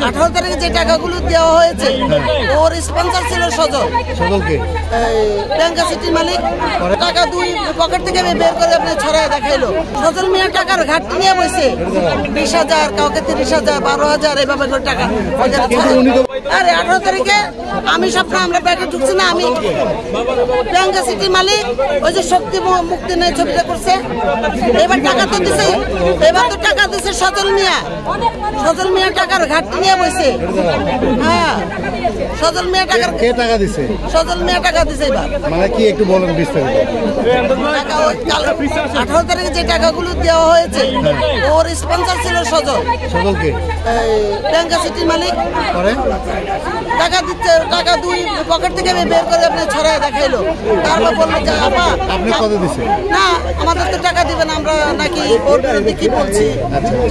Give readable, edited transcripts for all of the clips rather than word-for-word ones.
18 তারিখে যে টাকাগুলো দেওয়া হয়েছে ওর স্পন্সর ছিল সজল। সজলকে ব্যাংকা সিটির মালিক। টাকা দুই পকেট থেকে বের করে আপনি ছড়ায় দেখাইলো। সজল মিয়া টাকার ঘাটতি নিয়ে বসে 20,000, কাউকে 30,000, 12,000 এভাবে করে টাকা। আরে 18 তারিখে আমি স্বপ্ন আমরা ব্যাংকে ঢুকছি না, আমি ব্যাংকা সিটির মালিক ওই যে শক্তি মুক্তি নেই ছবিটা করছে। এবার টাকা তো দিছে, এবার তো টাকা দিছে সজল মিয়া। সজল মিয়া টাকার ঘাটতি নিয়ে বসে। হ্যাঁ, সজল মিয়া টাকার কে টাকা দিছে? সজল মিয়া টাকা দিছে। এবার মানে কি একটু বলেন বিস্তারিত। 18 তারিখে যে টাকাগুলো দেওয়া হয়েছে ওর স্পন্সর ছিল সজল। সজলকে ব্যাংকা সিটির মালিক। টাকা দিচ্ছে, টাকা দুই পকেট থেকে বের করে আপনি ছড়ায় দেখাইলো। তারপর বললো যে আপনি কত দিছে? না, আমাদের তো টাকা দিবেন, আমরা নাকি ওর বিরুদ্ধে কি বলছি,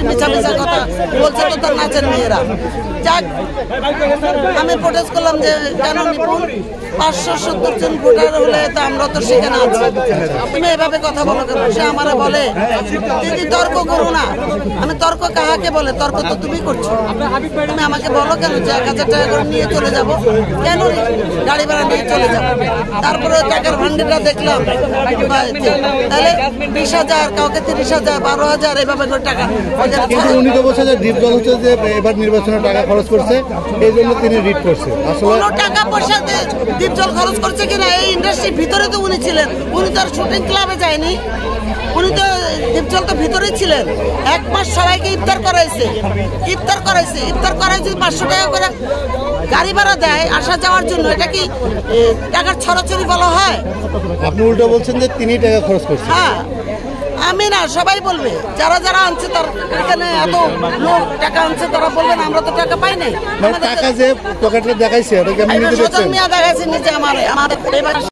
মিছা মিছা কথা বলছে তো তার নাচের মেয়েরা। যাক, আমি প্রোটেস্ট করলাম যে কেন নিপুণ 570 জন ভোটার হলে তো আমরা তো সেখানে আছি, তুমি এভাবে কথা বলো কেন? সে আমারে বলে দিদি তর্ক করো না। আমি তর্ক কাহাকে বলে? তর্ক তো তুমি করছো। তুমি আমাকে বলো কেন যে 1,000 টাকা করে নিয়ে চলে যাবো, কেন গাড়ি ভাড়া নিয়ে চলে যাবো? তারপরে টাকার ভান্ডিটা দেখলাম, তাহলে 20,000, কাউকে 30,000, 12,000 এভাবে করে টাকা। কিন্তু উনি তো বলছে যে ডিপজল হচ্ছে যে এবার নির্বাচনে টাকা খরচ করছে, এই জন্য তিনি রিট করছে। আসলে কোনো টাকা পয়সা ডিপজল খরচ করছে কিনা, এই ইন্ডাস্ট্রির ভিতরে তো উনি ছিলেন। উনি তো আর শুটিং ক্লাবে যায়নি, উনি তো ডিপজল তো ভিতরেই ছিলেন। 1 মাস সবাইকে ইফতার করাইছে। ইফতার করাইছে 500 টাকা করে গাড়ি ভাড়া দেয় আসা যাওয়ার জন্য। এটা কি টাকার ছড়াছড়ি বলা হয়? আপনি উল্টো বলছেন যে তিনি টাকা খরচ করছেন। হ্যাঁ, আমি না, সবাই বলবে, যারা যারা আনছে তার এখানে এত লোক টাকা আনছে তারা বলবেন আমরা তো টাকা পাই নাই। টাকা যে পকেটে দেখাইছে ওটা কি আপনি নিজে দেখছেন? সজল মিয়া দেখাইছে নিজে আমাদের